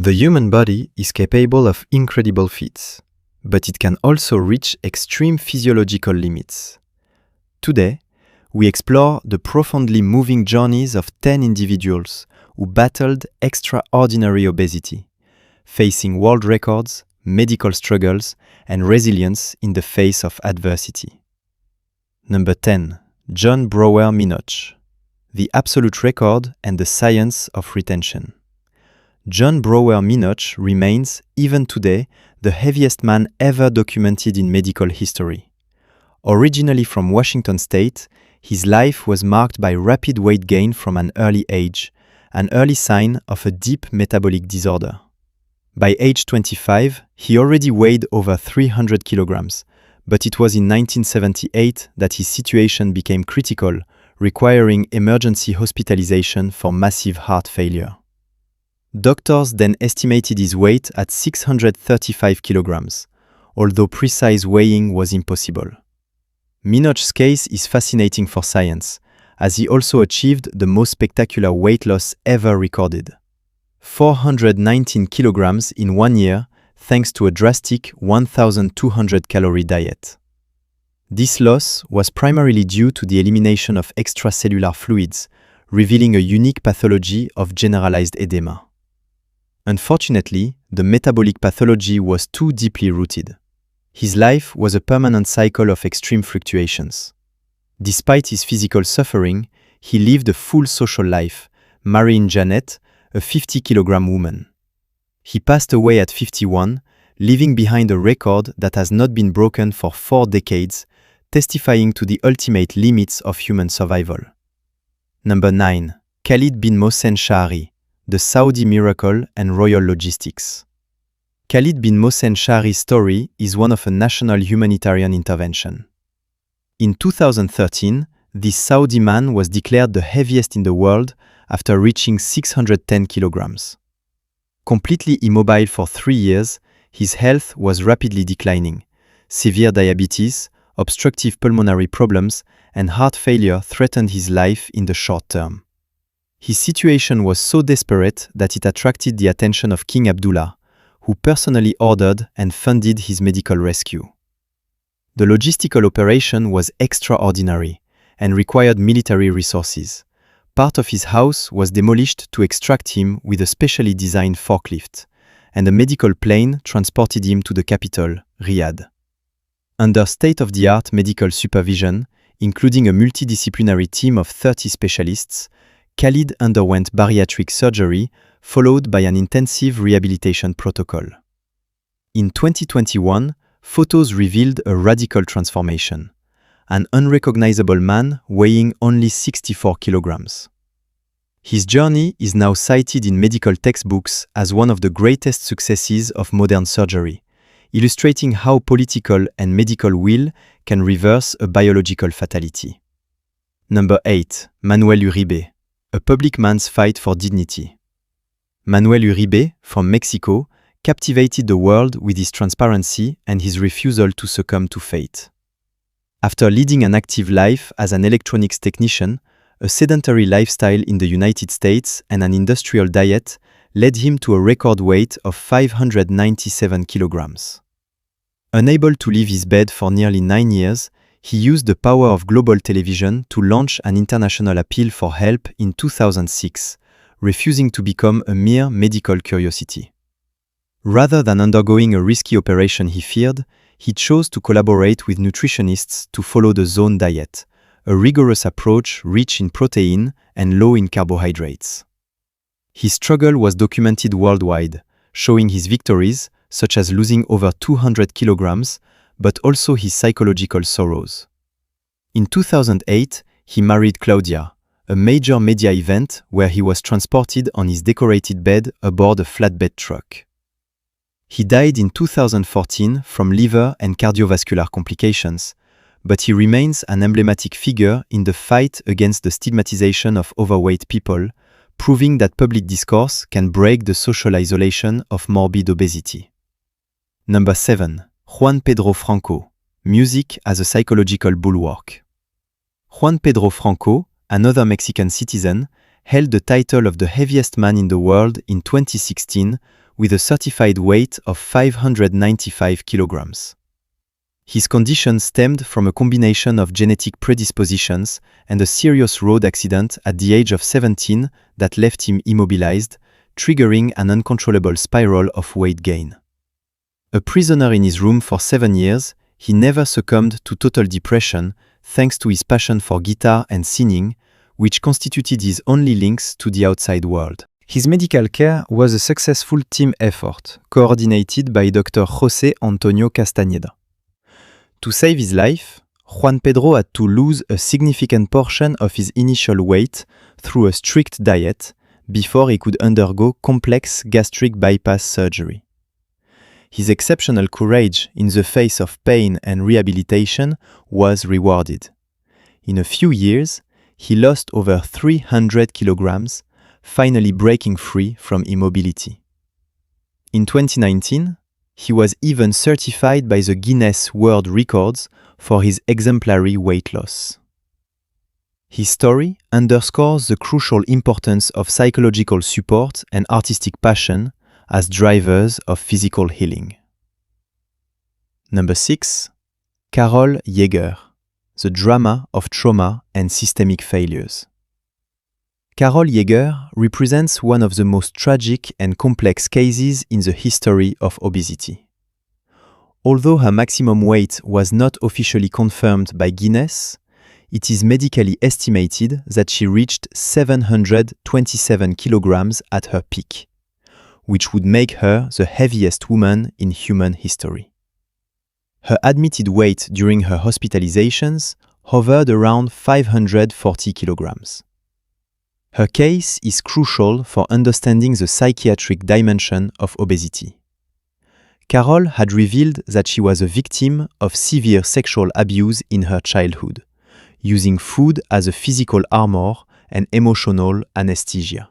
The human body is capable of incredible feats, but it can also reach extreme physiological limits. Today, we explore the profoundly moving journeys of 10 individuals who battled extraordinary obesity, facing world records, medical struggles, and resilience in the face of adversity. Number 10. John Brower Minoch. The absolute record and the science of retention. John Brower Minoch remains, even today, the heaviest man ever documented in medical history. Originally from Washington State, his life was marked by rapid weight gain from an early age, an early sign of a deep metabolic disorder. By age 25, he already weighed over 300 kilograms, but it was in 1978 that his situation became critical, requiring emergency hospitalization for massive heart failure. Doctors then estimated his weight at 635 kilograms, although precise weighing was impossible. Minoch's case is fascinating for science, as he also achieved the most spectacular weight loss ever recorded. 419 kilograms in 1 year, thanks to a drastic 1,200-calorie diet. This loss was primarily due to the elimination of extracellular fluids, revealing a unique pathology of generalized edema. Unfortunately, the metabolic pathology was too deeply rooted. His life was a permanent cycle of extreme fluctuations. Despite his physical suffering, he lived a full social life, marrying Janet, a 50-kilogram woman. He passed away at 51, leaving behind a record that has not been broken for 4 decades, testifying to the ultimate limits of human survival. Number 9. Khalid bin Mohsen Shahri, the Saudi miracle and royal logistics. Khalid bin Mohsen Shahri's story is one of a national humanitarian intervention. In 2013, this Saudi man was declared the heaviest in the world after reaching 610 kilograms. Completely immobile for 3 years, his health was rapidly declining. Severe diabetes, obstructive pulmonary problems, and heart failure threatened his life in the short term. His situation was so desperate that it attracted the attention of King Abdullah, who personally ordered and funded his medical rescue. The logistical operation was extraordinary and required military resources. Part of his house was demolished to extract him with a specially designed forklift, and a medical plane transported him to the capital, Riyadh. Under state-of-the-art medical supervision, including a multidisciplinary team of 30 specialists, Khalid underwent bariatric surgery, followed by an intensive rehabilitation protocol. In 2021, photos revealed a radical transformation. An unrecognizable man weighing only 64 kilograms. His journey is now cited in medical textbooks as one of the greatest successes of modern surgery, illustrating how political and medical will can reverse a biological fatality. Number 8. Manuel Uribe, a public man's fight for dignity. Manuel Uribe, from Mexico, captivated the world with his transparency and his refusal to succumb to fate. After leading an active life as an electronics technician, a sedentary lifestyle in the United States and an industrial diet led him to a record weight of 597 kilograms. Unable to leave his bed for nearly 9 years, he used the power of global television to launch an international appeal for help in 2006, refusing to become a mere medical curiosity. Rather than undergoing a risky operation he feared, he chose to collaborate with nutritionists to follow the Zone diet, a rigorous approach rich in protein and low in carbohydrates. His struggle was documented worldwide, showing his victories, such as losing over 200 kilograms, but also his psychological sorrows. In 2008, he married Claudia, a major media event where he was transported on his decorated bed aboard a flatbed truck. He died in 2014 from liver and cardiovascular complications, but he remains an emblematic figure in the fight against the stigmatization of overweight people, proving that public discourse can break the social isolation of morbid obesity. Number 7. Juan Pedro Franco, music as a psychological bulwark. Juan Pedro Franco, another Mexican citizen, held the title of the heaviest man in the world in 2016 with a certified weight of 595 kilograms. His condition stemmed from a combination of genetic predispositions and a serious road accident at the age of 17 that left him immobilized, triggering an uncontrollable spiral of weight gain. A prisoner in his room for 7 years, he never succumbed to total depression thanks to his passion for guitar and singing, which constituted his only links to the outside world. His medical care was a successful team effort, coordinated by Dr. José Antonio Castañeda. To save his life, Juan Pedro had to lose a significant portion of his initial weight through a strict diet before he could undergo complex gastric bypass surgery. His exceptional courage in the face of pain and rehabilitation was rewarded. In a few years, he lost over 300 kilograms, finally breaking free from immobility. In 2019, he was even certified by the Guinness World Records for his exemplary weight loss. His story underscores the crucial importance of psychological support and artistic passion as drivers of physical healing. Number 6. Carol Yeager, The Drama of Trauma and Systemic Failures. Carol Yeager represents one of the most tragic and complex cases in the history of obesity. Although her maximum weight was not officially confirmed by Guinness, it is medically estimated that she reached 727 kilograms at her peak, which would make her the heaviest woman in human history. Her admitted weight during her hospitalizations hovered around 540 kilograms. Her case is crucial for understanding the psychiatric dimension of obesity. Carol had revealed that she was a victim of severe sexual abuse in her childhood, using food as a physical armor and emotional anesthesia.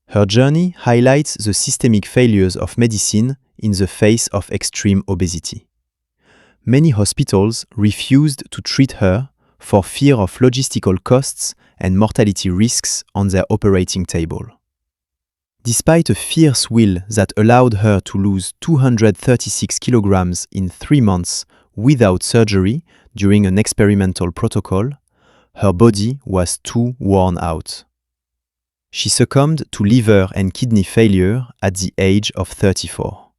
Her journey highlights the systemic failures of medicine in the face of extreme obesity. Many hospitals refused to treat her for fear of logistical costs and mortality risks on their operating table. Despite a fierce will that allowed her to lose 236 kilograms in 3 months without surgery during an experimental protocol, her body was too worn out. She succumbed to liver and kidney failure at the age of 34.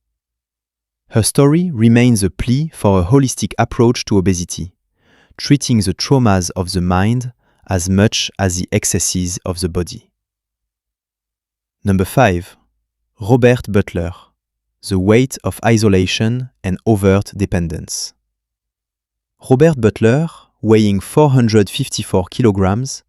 Her story remains a plea for a holistic approach to obesity, treating the traumas of the mind as much as the excesses of the body. Number 5. Robert Butler, The Weight of Isolation and Overt Dependence. Robert Butler, weighing 454 kilograms,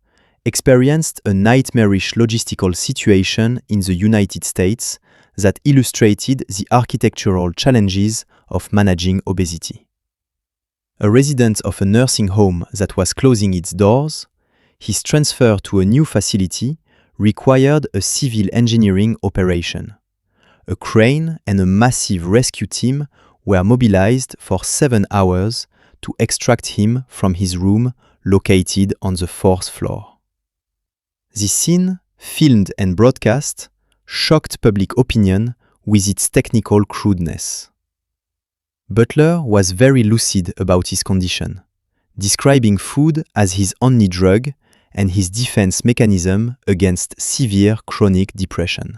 experienced a nightmarish logistical situation in the United States that illustrated the architectural challenges of managing obesity. A resident of a nursing home that was closing its doors, his transfer to a new facility required a civil engineering operation. A crane and a massive rescue team were mobilized for 7 hours to extract him from his room located on the 4th floor. This scene, filmed and broadcast, shocked public opinion with its technical crudeness. Butler was very lucid about his condition, describing food as his only drug and his defense mechanism against severe chronic depression.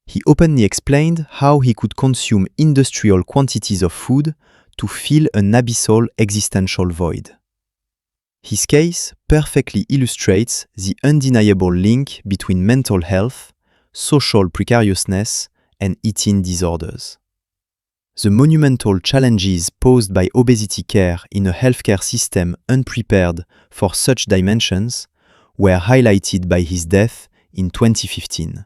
He openly explained how he could consume industrial quantities of food to fill an abyssal existential void. His case perfectly illustrates the undeniable link between mental health, social precariousness, and eating disorders. The monumental challenges posed by obesity care in a healthcare system unprepared for such dimensions were highlighted by his death in 2015,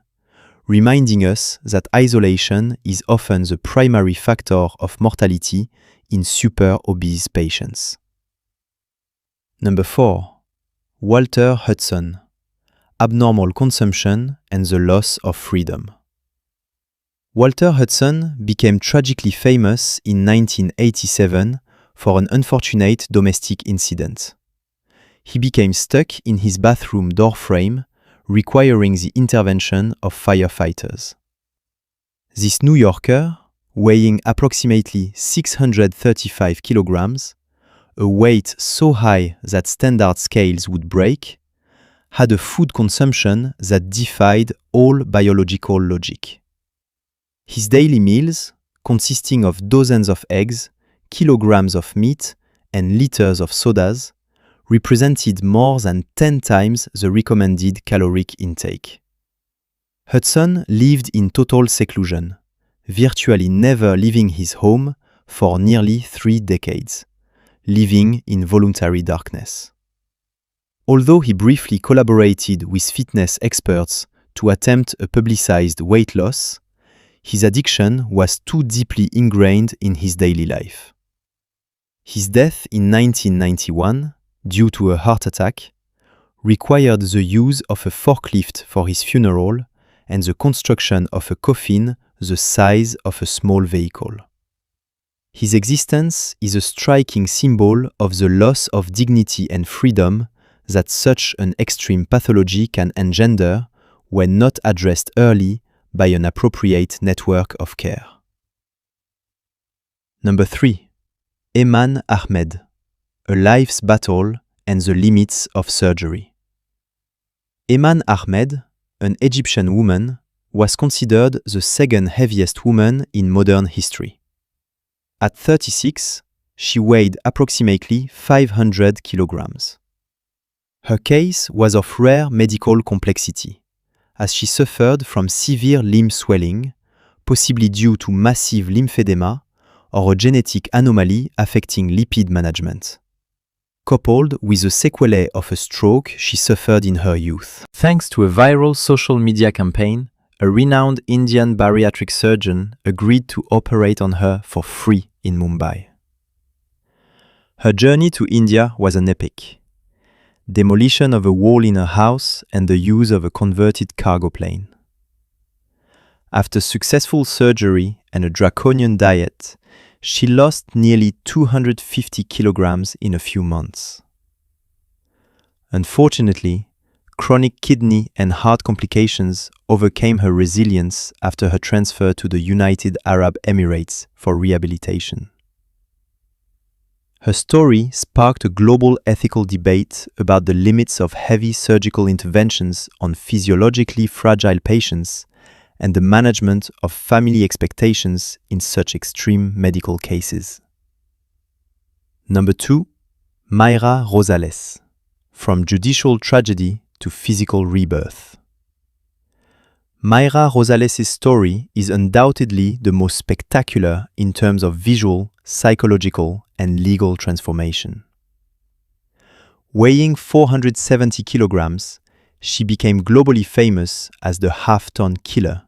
reminding us that isolation is often the primary factor of mortality in super obese patients. Number 4. Walter Hudson, Abnormal Consumption and the Loss of Freedom. Walter Hudson became tragically famous in 1987 for an unfortunate domestic incident. He became stuck in his bathroom doorframe, requiring the intervention of firefighters. This New Yorker, weighing approximately 635 kilograms, a weight so high that standard scales would break, had a food consumption that defied all biological logic. His daily meals, consisting of dozens of eggs, kilograms of meat, and liters of sodas, represented more than 10 times the recommended caloric intake. Hudson lived in total seclusion, virtually never leaving his home for nearly 3 decades, living in voluntary darkness. Although he briefly collaborated with fitness experts to attempt a publicized weight loss, his addiction was too deeply ingrained in his daily life. His death in 1991, due to a heart attack, required the use of a forklift for his funeral and the construction of a coffin the size of a small vehicle. His existence is a striking symbol of the loss of dignity and freedom that such an extreme pathology can engender when not addressed early by an appropriate network of care. Number 3. Eman Ahmed, A Life's Battle and the Limits of Surgery. Eman Ahmed, an Egyptian woman, was considered the second heaviest woman in modern history. At 36, she weighed approximately 500 kilograms. Her case was of rare medical complexity, as she suffered from severe limb swelling, possibly due to massive lymphedema or a genetic anomaly affecting lipid management, coupled with the sequelae of a stroke she suffered in her youth. Thanks to a viral social media campaign, a renowned Indian bariatric surgeon agreed to operate on her for free in Mumbai. Her journey to India was an epic. Demolition of a wall in her house and the use of a converted cargo plane. After successful surgery and a draconian diet, she lost nearly 250 kilograms in a few months. Unfortunately, chronic kidney and heart complications overcame her resilience after her transfer to the United Arab Emirates for rehabilitation. Her story sparked a global ethical debate about the limits of heavy surgical interventions on physiologically fragile patients and the management of family expectations in such extreme medical cases. Number 2. Mayra Rosales, From Judicial Tragedy to Physical Rebirth. Mayra Rosales' story is undoubtedly the most spectacular in terms of visual, psychological, and legal transformation. Weighing 470 kilograms, she became globally famous as the half-ton killer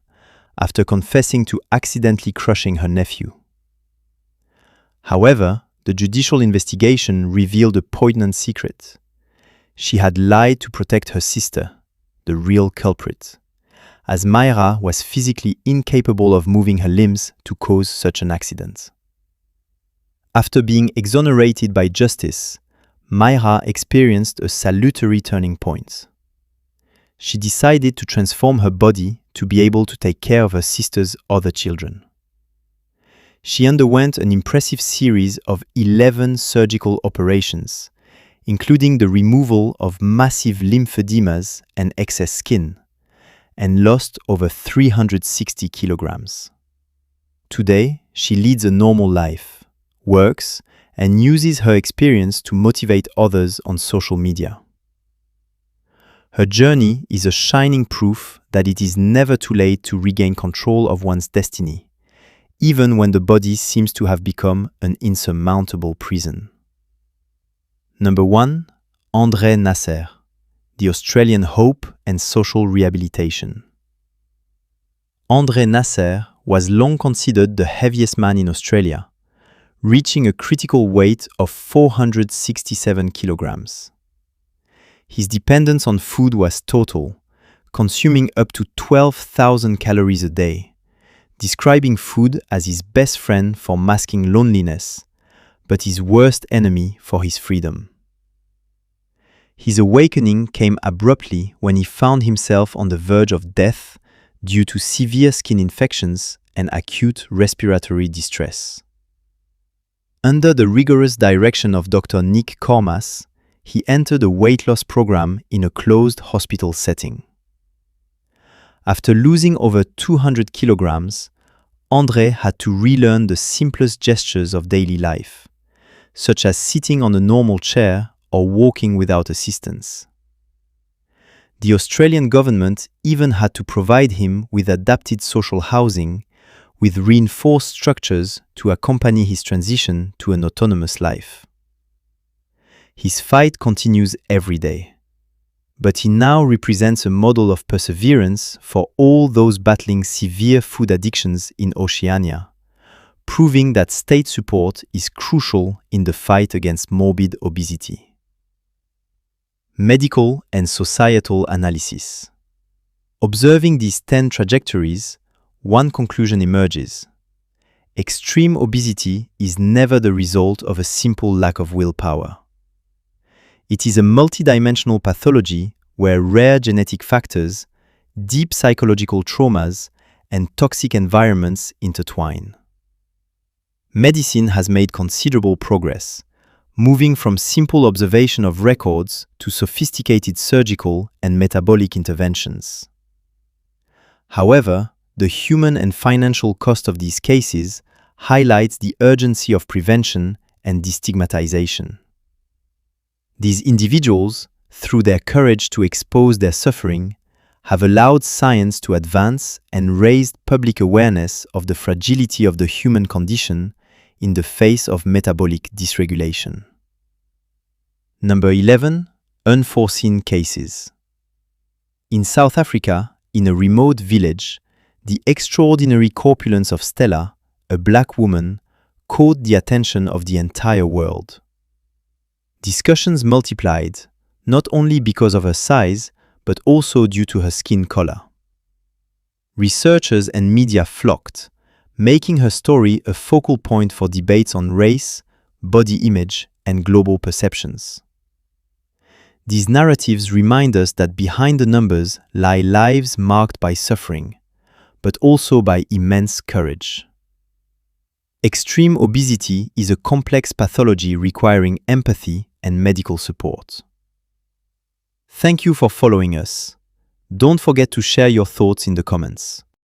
after confessing to accidentally crushing her nephew. However, the judicial investigation revealed a poignant secret. She had lied to protect her sister, the real culprit, as Mayra was physically incapable of moving her limbs to cause such an accident. After being exonerated by justice, Mayra experienced a salutary turning point. She decided to transform her body to be able to take care of her sister's other children. She underwent an impressive series of 11 surgical operations, including the removal of massive lymphedemas and excess skin, and lost over 360 kilograms. Today, she leads a normal life, works, and uses her experience to motivate others on social media. Her journey is a shining proof that it is never too late to regain control of one's destiny, even when the body seems to have become an insurmountable prison. Number 1. André Nasser, the Australian hope and social rehabilitation. André Nasser was long considered the heaviest man in Australia, reaching a critical weight of 467 kilograms. His dependence on food was total, consuming up to 12,000 calories a day, describing food as his best friend for masking loneliness, but his worst enemy for his freedom. His awakening came abruptly when he found himself on the verge of death due to severe skin infections and acute respiratory distress. Under the rigorous direction of Dr. Nick Kormas, he entered a weight loss program in a closed hospital setting. After losing over 200 kilograms, André had to relearn the simplest gestures of daily life, such as sitting on a normal chair or walking without assistance. The Australian government even had to provide him with adapted social housing, with reinforced structures to accompany his transition to an autonomous life. His fight continues every day, but he now represents a model of perseverance for all those battling severe food addictions in Oceania, proving that state support is crucial in the fight against morbid obesity. Medical and societal analysis. Observing these 10 trajectories, one conclusion emerges. Extreme obesity is never the result of a simple lack of willpower. It is a multidimensional pathology where rare genetic factors, deep psychological traumas, and toxic environments intertwine. Medicine has made considerable progress, moving from simple observation of records to sophisticated surgical and metabolic interventions. However, the human and financial cost of these cases highlights the urgency of prevention and destigmatization. These individuals, through their courage to expose their suffering, have allowed science to advance and raised public awareness of the fragility of the human condition in the face of metabolic dysregulation. Number 11. Unforeseen cases. In South Africa, in a remote village, the extraordinary corpulence of Stella, a black woman, caught the attention of the entire world. Discussions multiplied, not only because of her size, but also due to her skin color. Researchers and media flocked, making her story a focal point for debates on race, body image, and global perceptions. These narratives remind us that behind the numbers lie lives marked by suffering, but also by immense courage. Extreme obesity is a complex pathology requiring empathy and medical support. Thank you for following us. Don't forget to share your thoughts in the comments.